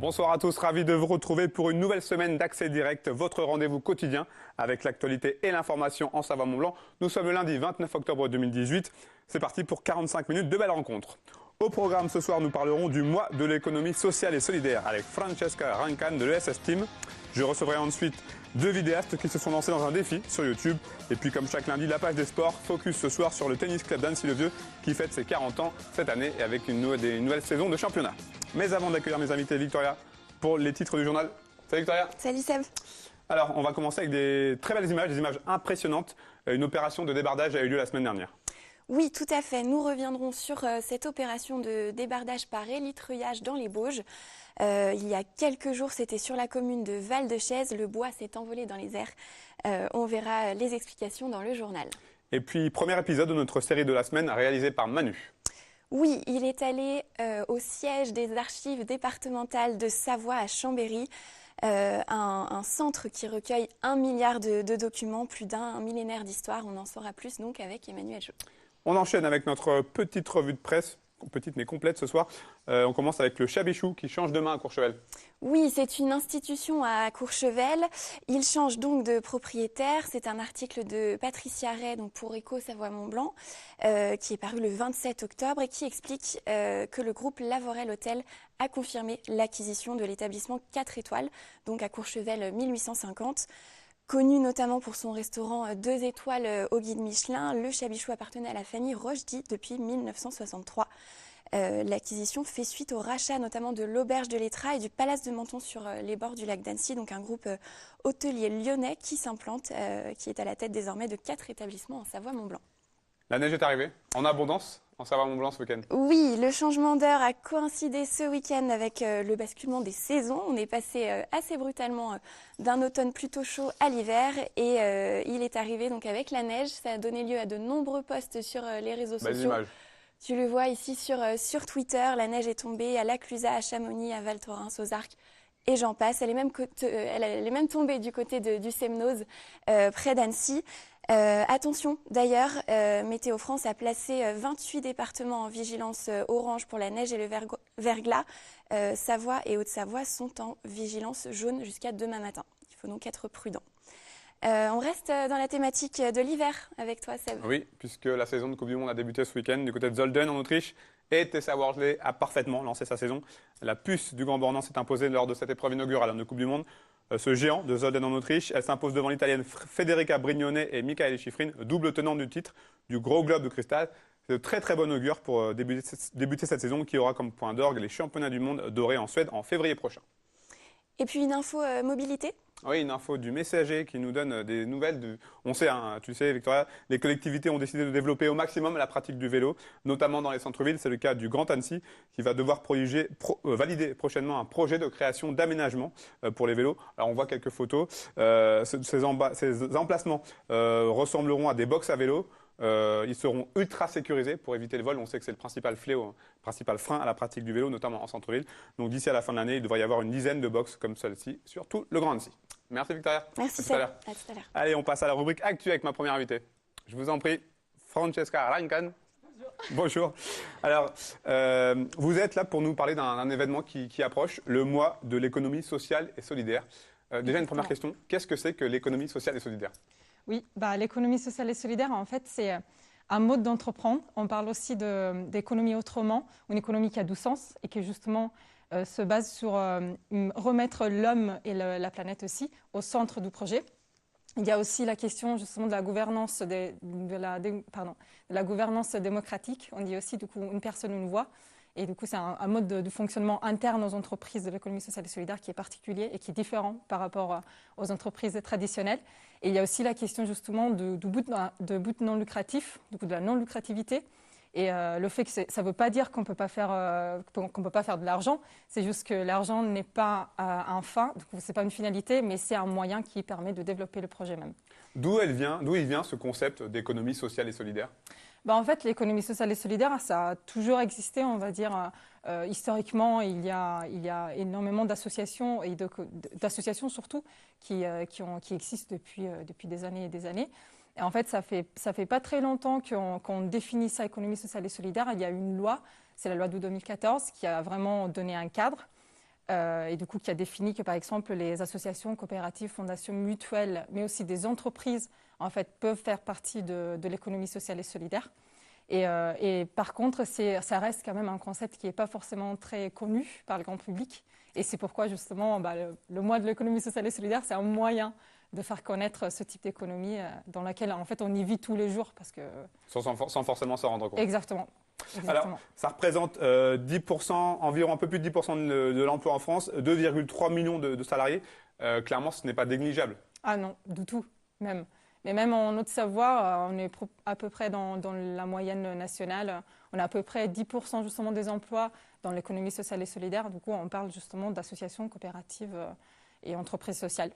Bonsoir à tous, ravi de vous retrouver pour une nouvelle semaine d'Accès Direct, votre rendez-vous quotidien avec l'actualité et l'information en Savoie-Mont-Blanc. Nous sommes le lundi 29 octobre 2018. C'est parti pour 45 minutes de belles rencontres. Au programme ce soir, nous parlerons du mois de l'économie sociale et solidaire avec Francesca Rancan de l'ESS Team. Je recevrai ensuite deux vidéastes qui se sont lancés dans un défi sur YouTube. Et puis comme chaque lundi, la page des sports, focus ce soir sur le tennis club d'Annecy-le-Vieux qui fête ses 40 ans cette année et avec une nouvelle saison de championnat. Mais avant d'accueillir mes invités, Victoria, pour les titres du journal. Salut Victoria. Salut Seb. Alors, on va commencer avec des très belles images, des images impressionnantes. Une opération de débardage a eu lieu la semaine dernière. Oui, tout à fait. Nous reviendrons sur cette opération de débardage par élitreillage dans les Bauges. Il y a quelques jours, c'était sur la commune de Val-de-Chaise. Le bois s'est envolé dans les airs. On verra les explications dans le journal. Et puis, premier épisode de notre série de la semaine réalisé par Manu. Oui, il est allé au siège des archives départementales de Savoie à Chambéry. Un centre qui recueille 1 milliard de documents, plus d'un millénaire d'histoire. On en saura plus donc avec Emmanuel Jo. On enchaîne avec notre petite revue de presse, petite mais complète ce soir. On commence avec le Chabichou qui change de main à Courchevel. Oui, c'est une institution à Courchevel. Il change donc de propriétaire. C'est un article de Patricia Ray donc pour Éco Savoie-Mont-Blanc qui est paru le 27 octobre et qui explique que le groupe Lavorel Hôtel a confirmé l'acquisition de l'établissement 4 étoiles, donc à Courchevel 1850. Connu notamment pour son restaurant 2 étoiles au guide Michelin, le Chabichou appartenait à la famille Rochdy depuis 1963. L'acquisition fait suite au rachat notamment de l'Auberge de l'Étrat et du Palace de Menton sur les bords du lac d'Annecy, donc un groupe hôtelier lyonnais qui s'implante, qui est à la tête désormais de 4 établissements en Savoie-Mont-Blanc. La neige est arrivée, en abondance, en Savoie-Mont-Blanc ce week-end. Oui, le changement d'heure a coïncidé ce week-end avec le basculement des saisons. On est passé assez brutalement d'un automne plutôt chaud à l'hiver et il est arrivé donc avec la neige. Ça a donné lieu à de nombreux posts sur les réseaux sociaux. Images. Tu le vois ici sur Twitter, la neige est tombée à La Clusaz, à Chamonix, à Val Thorens, aux Arcs et j'en passe. Elle est même tombée du côté du Semnoz, près d'Annecy. Attention d'ailleurs, Météo France a placé 28 départements en vigilance orange pour la neige et le verglas. Savoie et Haute-Savoie sont en vigilance jaune jusqu'à demain matin. Il faut donc être prudent. On reste dans la thématique de l'hiver avec toi, Seb. Oui, puisque la saison de Coupe du Monde a débuté ce week-end du côté de Zolden en Autriche et Tessa Worley a parfaitement lancé sa saison. La puce du Grand Bornand s'est imposée lors de cette épreuve inaugurale de Coupe du Monde. Ce géant de Zolden en Autriche, elle s'impose devant l'Italienne Federica Brignone et Michaela Schifrin, double tenante du titre du Gros Globe de Cristal. C'est de très très bon augure pour débuter cette saison qui aura comme point d'orgue les championnats du monde dorés en Suède en février prochain. Et puis une info mobilité. Oui, une info du Messager qui nous donne des nouvelles. On sait, hein, tu sais, Victoria, les collectivités ont décidé de développer au maximum la pratique du vélo, notamment dans les centres-villes. C'est le cas du Grand Annecy qui va devoir valider prochainement un projet de création d'aménagement pour les vélos. Alors on voit quelques photos. Ces emplacements ressembleront à des box à vélo. Ils seront ultra sécurisés pour éviter le vol. On sait que c'est le principal fléau, le principal frein à la pratique du vélo, notamment en centre-ville. Donc d'ici à la fin de l'année, il devrait y avoir une dizaine de box comme celle-ci sur tout le Grand Annecy. Merci Victoria. Merci Seb. À tout à l'heure. Allez, on passe à la rubrique Actu avec ma première invitée. Je vous en prie, Francesca Rancan. Bonjour. Alors, vous êtes là pour nous parler d'un événement qui approche, le mois de l'économie sociale et solidaire. Déjà, une première question. Qu'est-ce que c'est que l'économie sociale et solidaire ? Oui, l'économie sociale et solidaire, en fait, c'est un mode d'entreprendre. On parle aussi d'économie autrement, une économie qui a du sens et qui justement se base sur remettre l'homme et la planète aussi au centre du projet. Il y a aussi la question justement de la gouvernance, de la gouvernance démocratique. On dit aussi du coup une personne, une voix. Et du coup, c'est un mode de fonctionnement interne aux entreprises de l'économie sociale et solidaire qui est particulier et qui est différent par rapport aux entreprises traditionnelles. Et il y a aussi la question justement de but non lucratif, du coup de la non-lucrativité. Et le fait que ça ne veut pas dire qu'on peut pas faire de l'argent, c'est juste que l'argent n'est pas un fin, ce n'est pas une finalité, mais c'est un moyen qui permet de développer le projet même. D'où il vient ce concept d'économie sociale et solidaire ? En fait, l'économie sociale et solidaire, ça a toujours existé, on va dire. Historiquement, il y a énormément d'associations, et d'associations surtout, qui existent depuis des années et des années. Et en fait, ça fait pas très longtemps qu'on définit ça, économie sociale et solidaire. Il y a une loi, c'est la loi de 2014, qui a vraiment donné un cadre. et du coup qui a défini que par exemple les associations, coopératives, fondations mutuelles, mais aussi des entreprises en fait peuvent faire partie de l'économie sociale et solidaire. Et par contre, ça reste quand même un concept qui n'est pas forcément très connu par le grand public. Et c'est pourquoi justement le mois de l'économie sociale et solidaire, c'est un moyen de faire connaître ce type d'économie dans laquelle en fait on y vit tous les jours parce que Sans forcément s'en rendre compte. exactement. Alors, ça représente 10%, environ un peu plus de 10% de l'emploi en France, 2,3 millions de salariés. Clairement, ce n'est pas négligeable. Ah non, du tout, même. Mais même en Haute-Savoie, on est à peu près dans la moyenne nationale. On a à peu près 10% justement des emplois dans l'économie sociale et solidaire. Du coup, on parle justement d'associations, coopératives et entreprises sociales.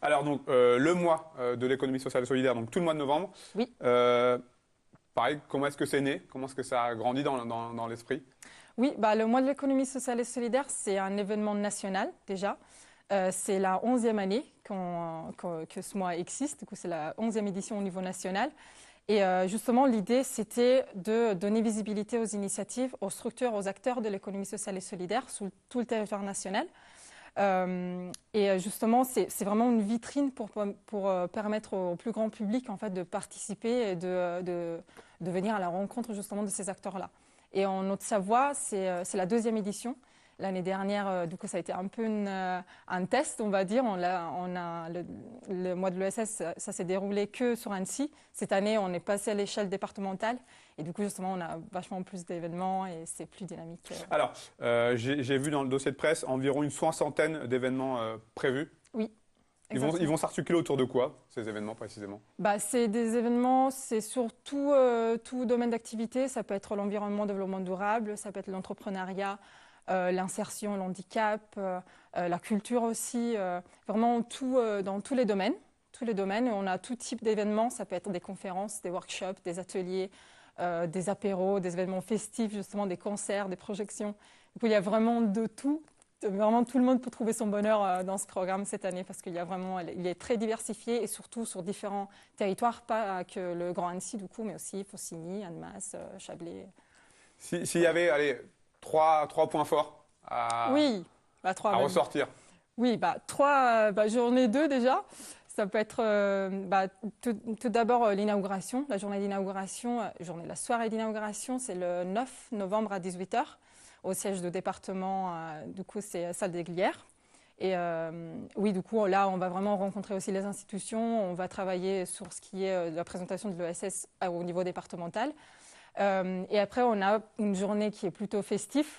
Alors, donc, le mois de l'économie sociale et solidaire, donc tout le mois de novembre. Oui. Pareil, comment est-ce que c'est né? Comment est-ce que ça a grandi dans l'esprit? Oui, le mois de l'économie sociale et solidaire, c'est un événement national déjà. C'est la 11e année que ce mois existe, du coup c'est la 11e édition au niveau national. Et justement, l'idée, c'était de donner visibilité aux initiatives, aux structures, aux acteurs de l'économie sociale et solidaire sur tout le territoire national. Et justement, c'est vraiment une vitrine pour permettre au plus grand public en fait, de participer et de venir à la rencontre justement de ces acteurs-là. Et en Haute-Savoie, c'est la 2e édition. L'année dernière, du coup, ça a été un peu un test, on va dire. Le mois de l'ESS, ça s'est déroulé que sur Annecy. Cette année, on est passé à l'échelle départementale. Et du coup, justement, on a vachement plus d'événements et c'est plus dynamique. Alors, j'ai vu dans le dossier de presse environ une soixantaine d'événements prévus. Oui. Ils vont s'articuler autour de quoi, ces événements précisément? C'est des événements, c'est surtout tout domaine d'activité. Ça peut être l'environnement, le développement durable, ça peut être l'entrepreneuriat, l'insertion, l'handicap, la culture aussi, vraiment tout dans tous les domaines. Tous les domaines, on a tout type d'événements, ça peut être des conférences, des workshops, des ateliers, des apéros, des événements festifs, justement des concerts, des projections. Du coup, il y a vraiment de tout. Vraiment, tout le monde peut trouver son bonheur dans ce programme cette année parce qu'il est très diversifié et surtout sur différents territoires, pas que le Grand Annecy du coup, mais aussi Faucigny, Annemasse, Chablais. S'il y avait, allez, trois points forts à ressortir. Oui, j'en ai 2 déjà. Ça peut être tout d'abord l'inauguration, la journée d'inauguration, la soirée d'inauguration, c'est le 9 novembre à 18h au siège de département, du coup c'est salle des Glières. Et oui, du coup là on va vraiment rencontrer aussi les institutions, on va travailler sur ce qui est la présentation de l'ESS au niveau départemental. Et après on a une journée qui est plutôt festive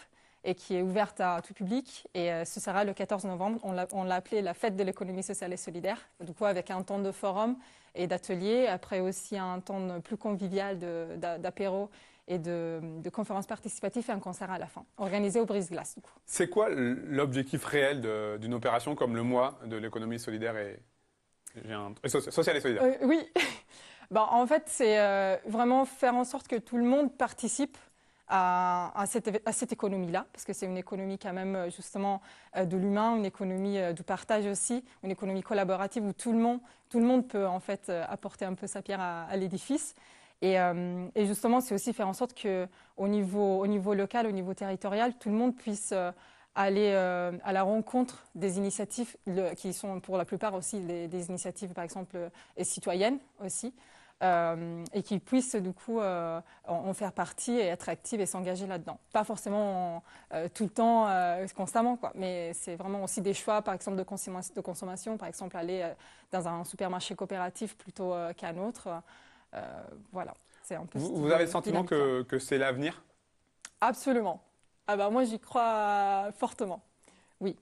et qui est ouverte à tout public. Et ce sera le 14 novembre. On l'a appelé la fête de l'économie sociale et solidaire. Du coup, avec un temps de forum et d'atelier. Après aussi un temps plus convivial d'apéro et de conférences participatives et un concert à la fin, organisé au Brise-Glace. C'est quoi l'objectif réel d'une opération comme le mois de l'économie solidaire et sociale et solidaire? Oui. En fait, c'est vraiment faire en sorte que tout le monde participe à cette économie-là, parce que c'est une économie quand même justement de l'humain, une économie du partage aussi, une économie collaborative où tout le monde peut en fait apporter un peu sa pierre à l'édifice. Et justement, c'est aussi faire en sorte qu'au niveau local, au niveau territorial, tout le monde puisse aller à la rencontre des initiatives qui sont pour la plupart aussi des initiatives, par exemple, citoyennes aussi. Et qu'ils puissent du coup en faire partie et être actifs et s'engager là-dedans. Pas forcément tout le temps, constamment, quoi, mais c'est vraiment aussi des choix, par exemple, de consommation, par exemple aller dans un supermarché coopératif plutôt qu'un autre. Voilà, c'est un peu. Vous avez le sentiment que c'est l'avenir? Absolument. Moi, j'y crois fortement. Oui,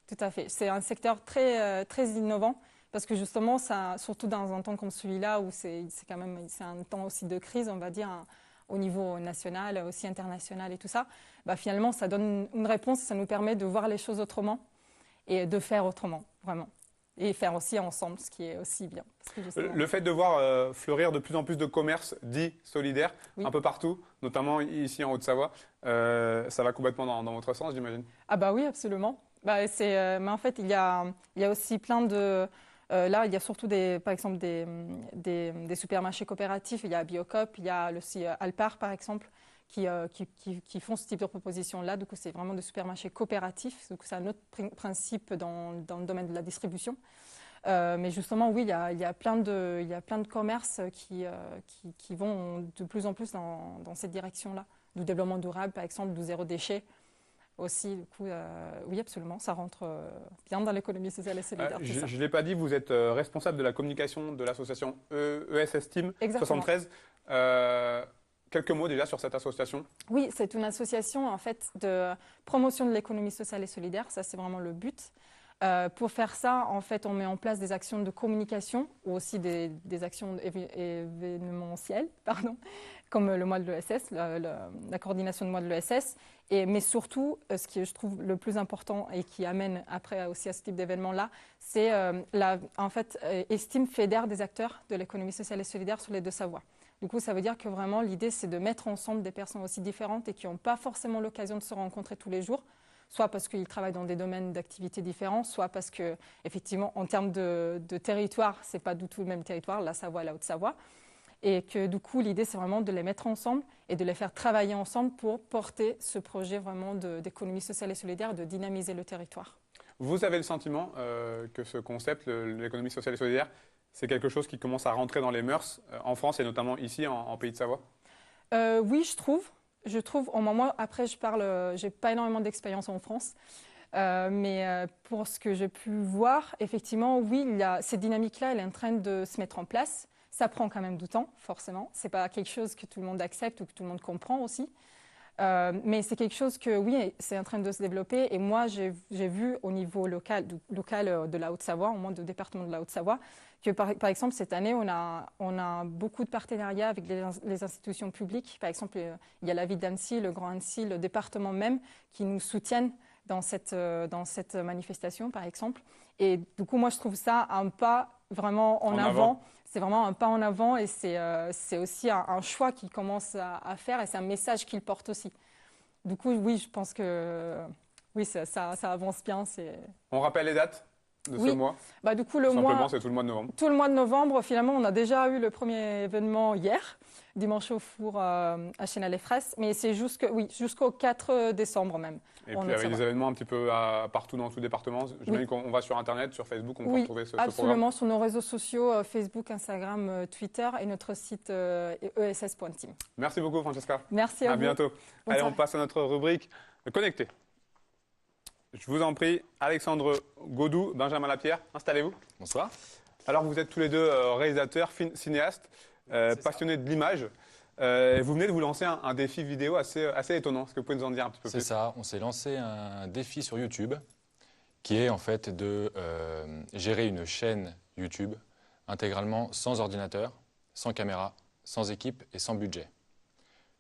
tout à fait. C'est un secteur très, très innovant. Parce que justement, surtout dans un temps comme celui-là, où c'est un temps aussi de crise, on va dire, au niveau national, aussi international et tout ça, finalement, ça donne une réponse, ça nous permet de voir les choses autrement et de faire autrement, vraiment. Et faire aussi ensemble, ce qui est aussi bien. Parce que le fait de voir fleurir de plus en plus de commerces dits solidaires, oui, un peu partout, notamment ici en Haute-Savoie, ça va complètement dans votre sens, j'imagine? Oui, absolument. Mais en fait, il y a aussi plein de... là, il y a surtout par exemple des supermarchés coopératifs. Il y a Biocoop, il y a aussi Alpar, par exemple, qui font ce type de proposition-là. Du coup, c'est vraiment des supermarchés coopératifs. Donc, c'est un autre principe dans le domaine de la distribution. Mais justement, oui, il y a plein de commerces qui vont de plus en plus dans cette direction-là. Du développement durable, par exemple, du zéro déchet. Aussi, du coup, oui, absolument, ça rentre bien dans l'économie sociale et solidaire. Je ne l'ai pas dit, vous êtes responsable de la communication de l'association ESS Team Exactement. 73. Quelques mots déjà sur cette association. Oui, c'est une association en fait de promotion de l'économie sociale et solidaire. Ça, c'est vraiment le but. Pour faire ça, en fait, on met en place des actions de communication ou aussi des actions événementielles, pardon, comme le mois de l'ESS, la coordination du mois de l'ESS. Mais surtout, ce qui je trouve le plus important et qui amène après aussi à ce type d'événement-là, c'est en fait, Estime fédère des acteurs de l'économie sociale et solidaire sur les deux Savoies. Du coup, ça veut dire que vraiment, l'idée, c'est de mettre ensemble des personnes aussi différentes et qui n'ont pas forcément l'occasion de se rencontrer tous les jours, soit parce qu'ils travaillent dans des domaines d'activité différents, soit parce que, effectivement, en termes de territoire, ce n'est pas du tout le même territoire, la Savoie et la Haute-Savoie. Et que du coup, l'idée, c'est vraiment de les mettre ensemble et de les faire travailler ensemble pour porter ce projet vraiment d'économie sociale et solidaire, de dynamiser le territoire. Vous avez le sentiment que ce concept, l'économie sociale et solidaire, c'est quelque chose qui commence à rentrer dans les mœurs en France et notamment ici, en Pays de Savoie? Oui, je trouve. Moi, après, j'ai pas énormément d'expérience en France. Mais pour ce que j'ai pu voir, effectivement, oui, cette dynamique-là, elle est en train de se mettre en place. Ça prend quand même du temps, forcément. C'est pas quelque chose que tout le monde accepte ou que tout le monde comprend aussi. Mais c'est quelque chose que, oui, c'est en train de se développer. Et moi, j'ai vu au niveau local de la Haute-Savoie, au moins du département de la Haute-Savoie, que par exemple, cette année, on a beaucoup de partenariats avec les institutions publiques. Par exemple, il y a la ville d'Annecy, le Grand Annecy, le département même, qui nous soutiennent dans cette manifestation, par exemple. Et du coup, moi, je trouve ça un pas vraiment en avant. C'est vraiment un pas en avant et c'est aussi un choix qu'ils commencent à faire et c'est un message qu'ils portent aussi. Du coup, oui, je pense que oui, ça avance bien. On rappelle les dates de ce mois? Du coup, Simplement, c'est tout le mois de novembre. Tout le mois de novembre, finalement, on a déjà eu le premier événement hier, dimanche au four à Chénal-les-Fraises, mais c'est jusqu'au 4 décembre même. Et puis, il y avait des événements un petit peu partout dans tout le département. J'imagine qu'on va sur Internet, sur Facebook, on peut retrouver ce programme. Absolument, sur nos réseaux sociaux, Facebook, Instagram, Twitter et notre site ess.team. Merci beaucoup, Francesca. Merci à vous. À bientôt. Allez, on passe à notre rubrique Connecté. Je vous en prie, Alexandre Godou, Benjamin Lapierre, installez-vous. Bonsoir. Alors, vous êtes tous les deux réalisateurs, cinéastes, passionnés de l'image. Vous venez de vous lancer un défi vidéo assez étonnant. Est-ce que vous pouvez nous en dire un petit peu plus? C'est ça, on s'est lancé un défi sur YouTube qui est en fait de gérer une chaîne YouTube intégralement sans ordinateur, sans caméra, sans équipe et sans budget.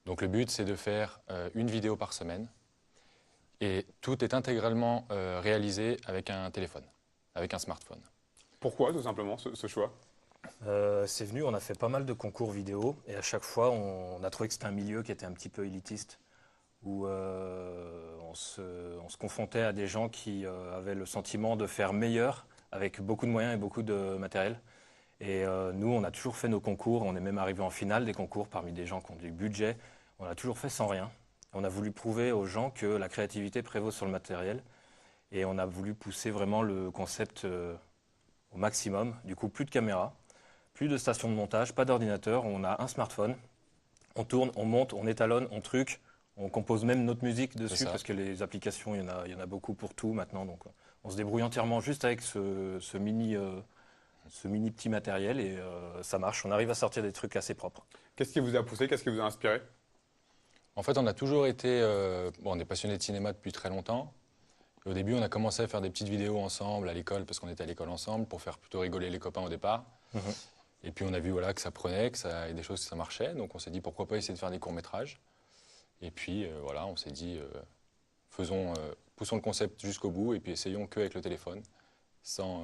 Donc le but, c'est de faire une vidéo par semaine et tout est intégralement réalisé avec un téléphone, avec un smartphone. Pourquoi, tout simplement, ce choix? C'est venu, on a fait pas mal de concours vidéo et à chaque fois, on a trouvé que c'était un milieu qui était un petit peu élitiste, où on se confrontait à des gens qui avaient le sentiment de faire meilleur avec beaucoup de moyens et beaucoup de matériel. Et nous, on a toujours fait nos concours, on est même arrivé en finale des concours parmi des gens qui ont du budget. On a toujours fait sans rien. On a voulu prouver aux gens que la créativité prévaut sur le matériel et on a voulu pousser vraiment le concept au maximum. Du coup, plus de caméra, plus de station de montage, pas d'ordinateur, on a un smartphone, on tourne, on monte, on étalonne, on truque, on compose même notre musique dessus parce que les applications, il y en a beaucoup pour tout maintenant. Donc on se débrouille entièrement juste avec ce mini petit matériel et ça marche. On arrive à sortir des trucs assez propres. Qu'est-ce qui vous a poussé? Qu'est-ce qui vous a inspiré? En fait, on a toujours été... on est passionné de cinéma depuis très longtemps. Et au début, on a commencé à faire des petites vidéos ensemble à l'école parce qu'on était à l'école ensemble pour faire plutôt rigoler les copains au départ. Et puis on a vu que ça prenait, qu'il y a des choses que ça marchait. Donc on s'est dit pourquoi pas essayer de faire des courts-métrages. Et puis on s'est dit poussons le concept jusqu'au bout et puis essayons qu'avec le téléphone, sans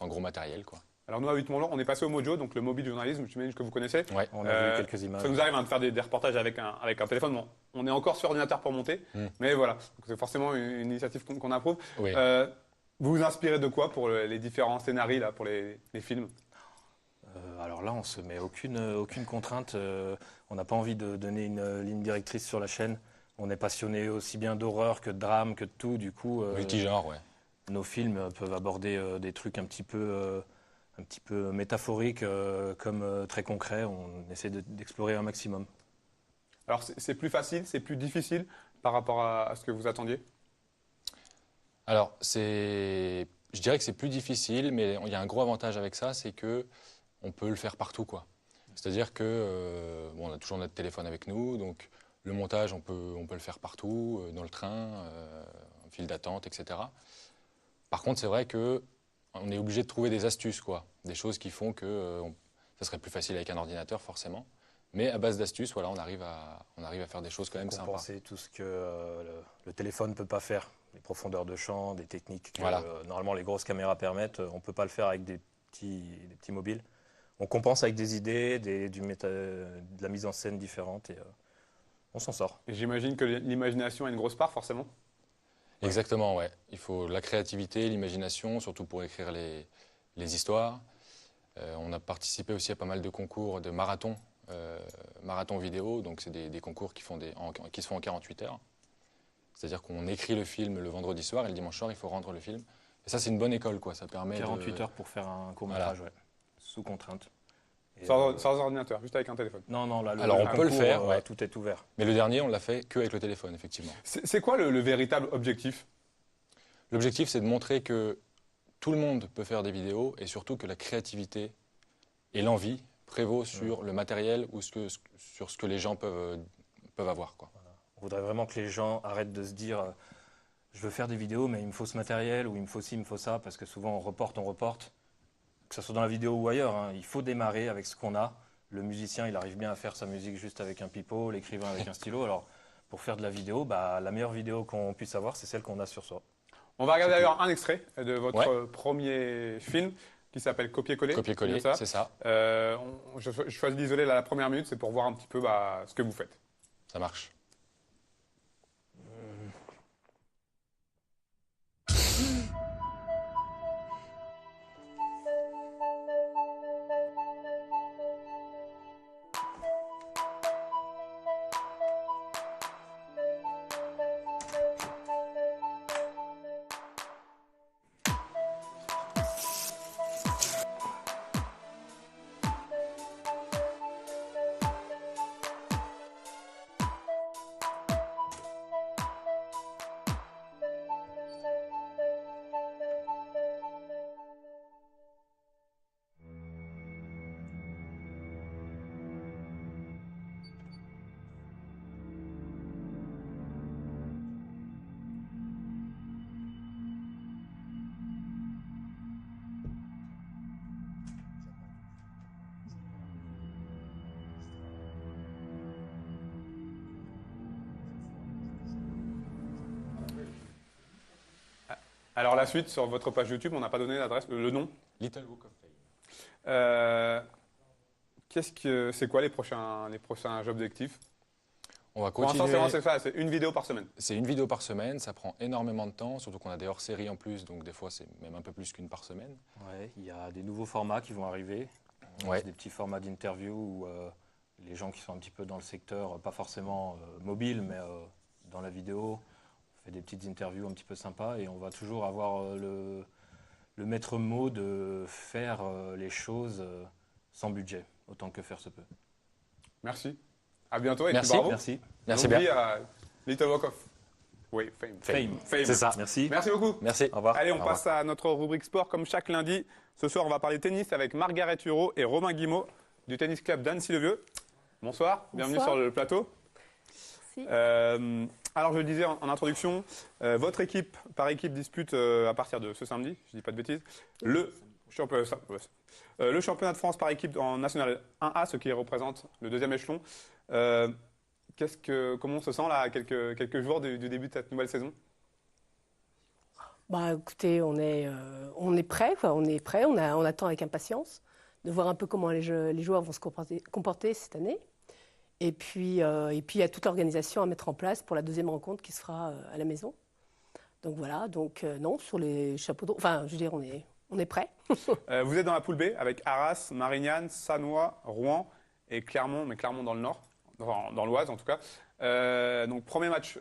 gros matériel, quoi. Alors nous, à 8 Montblanc, on est passé au Mojo, donc le mobile journalisme, j'imagine que vous connaissez. Ouais. On a vu quelques images. Ça nous arrive de faire des reportages avec un téléphone. Bon, on est encore sur ordinateur pour monter, mais voilà. Donc, c'est forcément une initiative qu'on approuve. Oui. Vous vous inspirez de quoi pour les différents scénarios, là, pour les films? Alors là, on ne se met aucune contrainte. On n'a pas envie de donner une ligne directrice sur la chaîne. On est passionné aussi bien d'horreur que de drame, que de tout. Du coup, Multigenre, ouais. nos films peuvent aborder des trucs un petit peu métaphoriques comme très concrets. On essaie d'explorer un maximum. Alors, c'est plus facile, c'est plus difficile par rapport à ce que vous attendiez? Alors, je dirais que c'est plus difficile, mais il y a un gros avantage avec ça, c'est que on peut le faire partout, quoi. C'est-à-dire que on a toujours notre téléphone avec nous, donc le montage, on peut le faire partout, dans le train, en file d'attente, etc. Par contre, c'est vrai que on est obligé de trouver des astuces, quoi, des choses qui font que ça serait plus facile avec un ordinateur, forcément. Mais à base d'astuces, voilà, on arrive à faire des choses quand même sympas. Compenser tout ce que le téléphone ne peut pas faire. Les profondeurs de champ, des techniques que Voilà. Normalement les grosses caméras permettent. On ne peut pas le faire avec des petits mobiles. On compense avec des idées, de la mise en scène différente et on s'en sort. Et j'imagine que l'imagination a une grosse part, forcément. Exactement, ouais. Il faut la créativité, l'imagination, surtout pour écrire les histoires. On a participé aussi à pas mal de concours de marathon vidéo, donc c'est des concours qui se font en 48 heures. C'est-à-dire qu'on écrit le film le vendredi soir et le dimanche soir, il faut rendre le film. Et ça, c'est une bonne école, quoi. Ça permet 48 heures pour faire un court-métrage, ouais. Sous contrainte. Et, Sans ordinateur, juste avec un téléphone. Non, là, Alors, on peut le faire, ouais. Tout est ouvert. Mais le dernier, on l'a fait qu'avec le téléphone, effectivement. C'est quoi le véritable objectif? L'objectif, c'est de montrer que tout le monde peut faire des vidéos et surtout que la créativité et l'envie prévaut sur le matériel ou sur ce que les gens peuvent avoir, quoi. On voudrait vraiment que les gens arrêtent de se dire je veux faire des vidéos, mais il me faut ce matériel, ou il me faut ci, il me faut ça, parce que souvent on reporte. Que ce soit dans la vidéo ou ailleurs, hein, il faut démarrer avec ce qu'on a. Le musicien, il arrive bien à faire sa musique juste avec un pipeau, l'écrivain avec un stylo. Alors, pour faire de la vidéo, la meilleure vidéo qu'on puisse avoir, c'est celle qu'on a sur soi. On va regarder d'ailleurs un extrait de votre premier film qui s'appelle Copier-coller. Copier-coller, c'est ça. Je choisis d'isoler la première minute, c'est pour voir un petit peu ce que vous faites. Ça marche. Alors la suite, sur votre page YouTube, on n'a pas donné l'adresse, le nom. Little Book of Fame. C'est quoi les prochains objectifs? On va Pour l'instant, continuer. c'est une vidéo par semaine. C'est une vidéo par semaine, ça prend énormément de temps, surtout qu'on a des hors-séries en plus, donc des fois c'est même un peu plus qu'une par semaine. Ouais, il y a des nouveaux formats qui vont arriver. Ouais. Des petits formats d'interview où les gens qui sont un petit peu dans le secteur, pas forcément mobile, mais dans la vidéo, on fait des petites interviews un petit peu sympas et on va toujours avoir le maître mot de faire les choses sans budget, autant que faire se peut. Merci. À bientôt et Merci. puis bravo. Merci. Merci Donc, bien. à Little Walk of Fame. Fame. C'est ça. Merci. Merci beaucoup. Merci. Au revoir. Allez, on Au passe à notre rubrique sport comme chaque lundi. Ce soir, on va parler tennis avec Margaret Hureau et Romain Guimau du tennis club d'Annecy-le-Vieux. Bonsoir, bienvenue sur le plateau. Merci. Alors, je le disais en introduction, votre équipe, par équipe, dispute à partir de ce samedi, je ne dis pas de bêtises, le championnat de France par équipe en National 1A, ce qui représente le deuxième échelon. Comment on se sent là, à quelques jours du début de cette nouvelle saison? Écoutez, on est prêt, quoi. On est prêt. On attend avec impatience de voir un peu comment les joueurs vont se comporter cette année. Et puis, il y a toute l'organisation à mettre en place pour la deuxième rencontre qui se fera à la maison. Donc voilà. Donc non, sur les chapeaux de roue. Enfin, je veux dire, On est prêt. Vous êtes dans la poule B avec Arras, Marignane, Sannois, Rouen et Clermont, mais Clermont dans le nord, dans l'Oise en tout cas. Donc premier match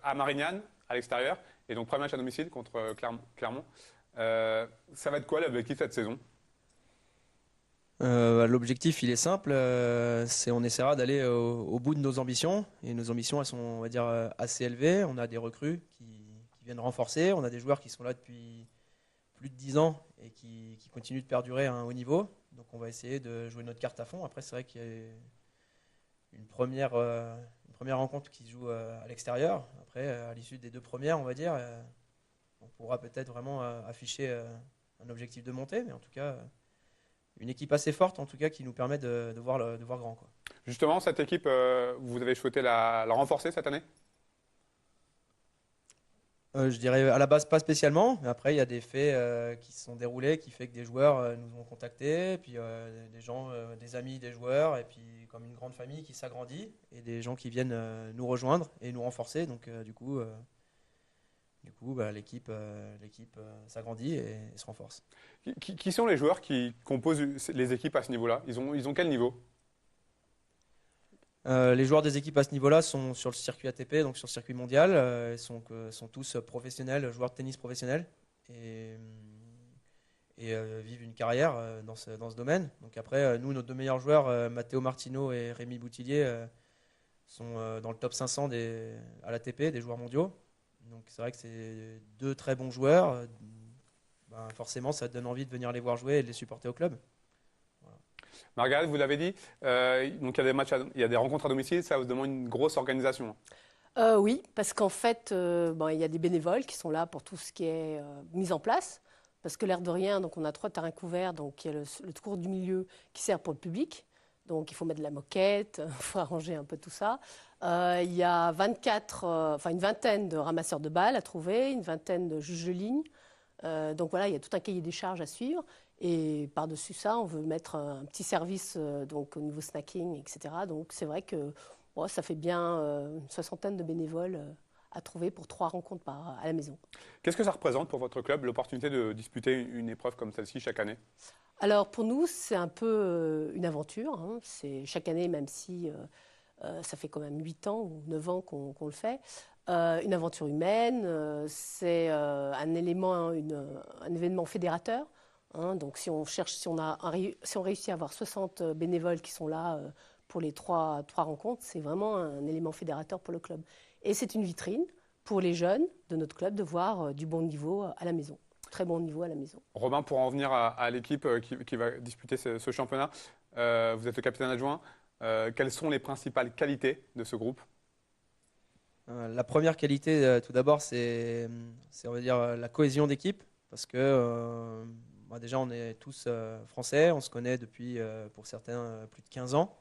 à Marignane, à l'extérieur, et donc premier match à domicile contre Clermont. Ça va être quoi l'objectif cette saison? L'objectif, il est simple, c'est on essaiera d'aller au bout de nos ambitions. Et nos ambitions, elles sont, on va dire, assez élevées. On a des recrues qui viennent renforcer. On a des joueurs qui sont là depuis plus de 10 ans et qui continuent de perdurer à un haut niveau. Donc on va essayer de jouer notre carte à fond. Après, c'est vrai qu'il y a une première rencontre qui se joue à l'extérieur. Après, à l'issue des 2 premières, on va dire, on pourra peut-être vraiment afficher un objectif de montée. Mais en tout cas, une équipe assez forte, en tout cas, qui nous permet de voir grand, quoi. Justement, cette équipe, vous avez souhaité la renforcer cette année? Je dirais à la base pas spécialement, mais après il y a des faits qui se sont déroulés qui fait que des joueurs nous ont contactés, puis des gens, des amis des joueurs, et puis comme une grande famille qui s'agrandit, et des gens qui viennent nous rejoindre et nous renforcer. Donc du coup, l'équipe s'agrandit et se renforce. Qui sont les joueurs qui composent les équipes à ce niveau-là? Ils ont quel niveau? Les joueurs des équipes à ce niveau-là sont sur le circuit ATP, donc sur le circuit mondial. Ils sont tous professionnels, joueurs de tennis professionnels, et vivent une carrière dans ce domaine. Donc après, nous, nos 2 meilleurs joueurs, Matteo Martino et Rémi Boutillier, sont dans le top 500 à l'ATP, des joueurs mondiaux. Donc c'est vrai que c'est 2 très bons joueurs. Forcément, ça te donne envie de venir les voir jouer et de les supporter au club. Margaret, vous l'avez dit, donc il y a des matchs, il y a des rencontres à domicile, ça vous demande une grosse organisation. Oui, parce qu'en fait, il y a des bénévoles qui sont là pour tout ce qui est mise en place. Parce que l'air de rien, donc on a 3 terrains couverts, donc il y a le cours du milieu qui sert pour le public. Donc il faut mettre de la moquette, il faut arranger un peu tout ça. Il y a une vingtaine de ramasseurs de balles à trouver, une vingtaine de juges de ligne. Donc voilà, il y a tout un cahier des charges à suivre. Et par-dessus ça, on veut mettre un petit service donc au niveau snacking, etc. Donc c'est vrai que ça fait bien une 60aine de bénévoles à trouver pour 3 rencontres à la maison. Qu'est-ce que ça représente pour votre club, l'opportunité de disputer une épreuve comme celle-ci chaque année? Alors pour nous, c'est un peu une aventure. C'est chaque année, même si ça fait quand même 8 ans ou 9 ans qu'on le fait. Une aventure humaine, c'est un événement fédérateur. Donc si on réussit à avoir 60 bénévoles qui sont là pour les 3 rencontres, c'est vraiment un élément fédérateur pour le club. Et c'est une vitrine pour les jeunes de notre club de voir du bon niveau à la maison, très bon niveau à la maison. Robin, pour en venir à l'équipe qui va disputer ce championnat, vous êtes le capitaine adjoint. Quelles sont les principales qualités de ce groupe? La première qualité, tout d'abord, c'est on va dire la cohésion d'équipe, parce que déjà on est tous français, on se connaît depuis pour certains plus de 15 ans.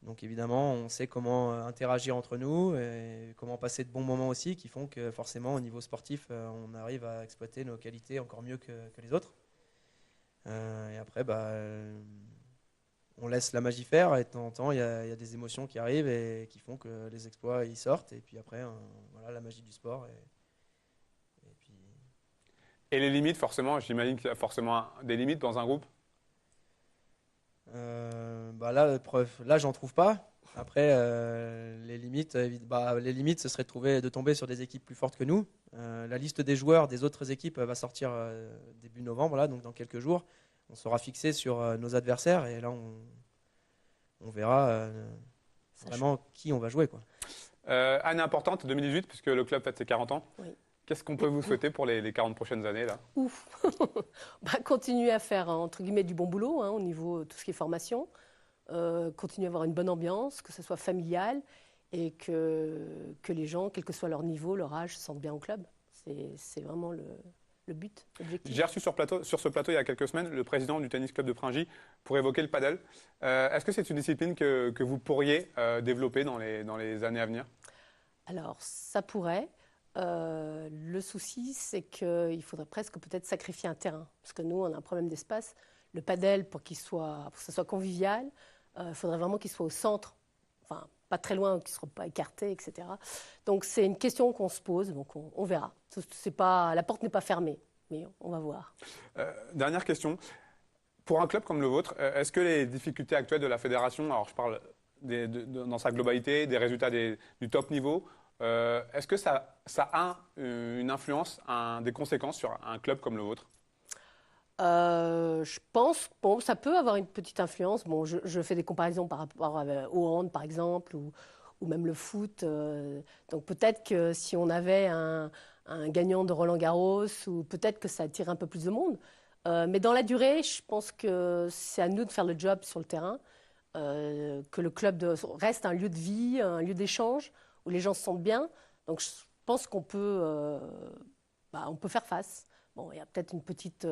Donc évidemment, on sait comment interagir entre nous et comment passer de bons moments aussi, qui font que forcément au niveau sportif, on arrive à exploiter nos qualités encore mieux que les autres. Et après, on laisse la magie faire, et de temps en temps, il y a des émotions qui arrivent et qui font que les exploits ils sortent. Et puis après, voilà, la magie du sport. Et les limites, forcément, j'imagine qu'il y a forcément des limites dans un groupe. Là, j'en trouve pas. Après, les limites, ce serait de tomber sur des équipes plus fortes que nous. La liste des joueurs des autres équipes va sortir début novembre, là, donc dans quelques jours. On sera fixé sur nos adversaires, et là, on verra vraiment qui on va jouer, quoi. Année importante, 2018, puisque le club fête ses 40 ans. Oui. Qu'est-ce qu'on peut vous souhaiter pour les 40 prochaines années là? Ouf. Continuer à faire entre guillemets du bon boulot au niveau de tout ce qui est formation, continuer à avoir une bonne ambiance, que ce soit familial, et que les gens, quel que soit leur niveau, leur âge, se sentent bien au club. C'est vraiment le but, l'objectif. J'ai reçu sur ce plateau il y a quelques semaines le président du tennis club de Pringy pour évoquer le paddle. Est-ce que c'est une discipline que vous pourriez développer dans les années à venir? Alors, ça pourrait. Le souci, c'est qu'il faudrait presque peut-être sacrifier un terrain. Parce que nous, on a un problème d'espace. Le padel, pour que ce soit convivial, il faudrait vraiment qu'il soit au centre, enfin, pas très loin, qu'il ne soit pas écarté, etc. Donc, c'est une question qu'on se pose, donc on verra. La porte n'est pas fermée, mais on va voir. Dernière question. Pour un club comme le vôtre, est-ce que les difficultés actuelles de la fédération, alors je parle dans sa globalité, des résultats du top niveau, est-ce que ça a une influence, des conséquences sur un club comme le vôtre? Je pense, bon, ça peut avoir une petite influence. Bon, je fais des comparaisons par rapport au hand, par exemple, ou même le foot. Donc peut-être que si on avait un gagnant de Roland-Garros, ou peut-être que ça attire un peu plus de monde. Mais dans la durée, je pense que c'est à nous de faire le job sur le terrain, que le club reste un lieu de vie, un lieu d'échange, où les gens se sentent bien. Donc je pense qu'on peut, on peut faire face. Bon, il y a peut-être une petite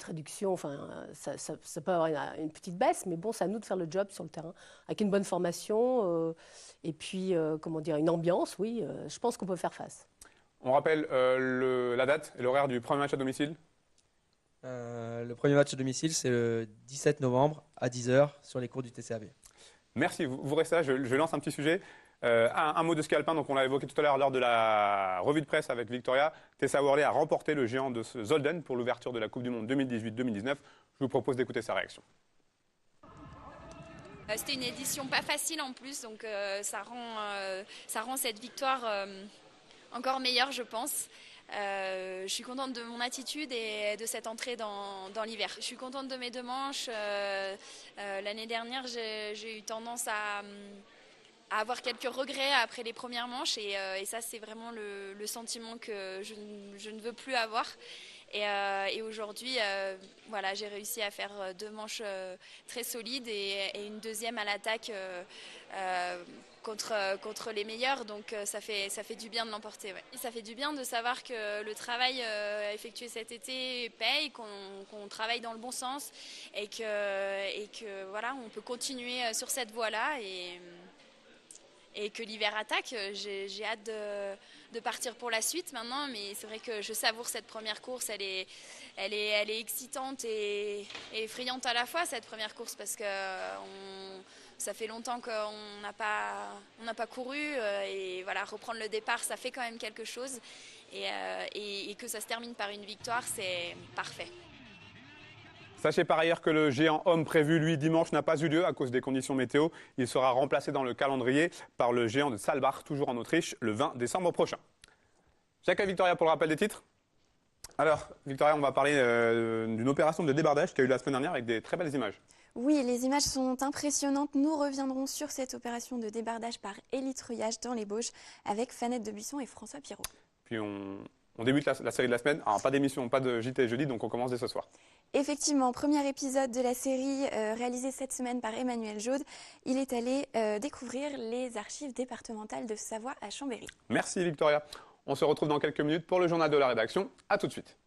réduction, enfin, ça peut avoir une petite baisse, mais bon, c'est à nous de faire le job sur le terrain, avec une bonne formation et puis, comment dire, une ambiance, oui, je pense qu'on peut faire face. On rappelle la date et l'horaire du premier match à domicile? Le premier match à domicile, c'est le 17 novembre à 10h sur les cours du TCAB. Merci, vous restez là, je lance un petit sujet. Un mot de ski alpin, donc on l'a évoqué tout à l'heure lors de la revue de presse avec Victoria. Tessa Worley a remporté le géant de Zolden pour l'ouverture de la Coupe du Monde 2018-2019. Je vous propose d'écouter sa réaction. C'était une édition pas facile en plus, donc ça rend cette victoire encore meilleure, je pense. Je suis contente de mon attitude et de cette entrée dans l'hiver. Je suis contente de mes 2 manches. L'année dernière, j'ai eu tendance à avoir quelques regrets après les premières manches et ça c'est vraiment le sentiment que je ne veux plus avoir et aujourd'hui voilà, j'ai réussi à faire 2 manches très solides et une deuxième à l'attaque contre les meilleurs, donc ça fait du bien de l'emporter, ouais. Ça fait du bien de savoir que le travail effectué cet été paye, qu'on travaille dans le bon sens et que voilà, on peut continuer sur cette voie-là et que l'hiver attaque. J'ai hâte de partir pour la suite maintenant, mais c'est vrai que je savoure cette première course. Elle est excitante et effrayante à la fois, cette première course, parce que ça fait longtemps qu'on n'a pas couru et voilà, reprendre le départ, ça fait quand même quelque chose et que ça se termine par une victoire, c'est parfait. Sachez par ailleurs que le géant homme prévu, lui, dimanche, n'a pas eu lieu à cause des conditions météo. Il sera remplacé dans le calendrier par le géant de Saalbach, toujours en Autriche, le 20 décembre prochain. J'accueille Victoria pour le rappel des titres. Alors, Victoria, on va parler d'une opération de débardage qui a eu la semaine dernière avec des très belles images. Oui, les images sont impressionnantes. Nous reviendrons sur cette opération de débardage par élitruage dans les Bauges avec Fanette Debuisson et François Pirot. Puis on débute la série de la semaine. Alors, pas d'émission, pas de JT jeudi, donc on commence dès ce soir. Effectivement, premier épisode de la série réalisé cette semaine par Emmanuel Jaude. Il est allé découvrir les archives départementales de Savoie à Chambéry. Merci Victoria. On se retrouve dans quelques minutes pour le journal de la rédaction. À tout de suite.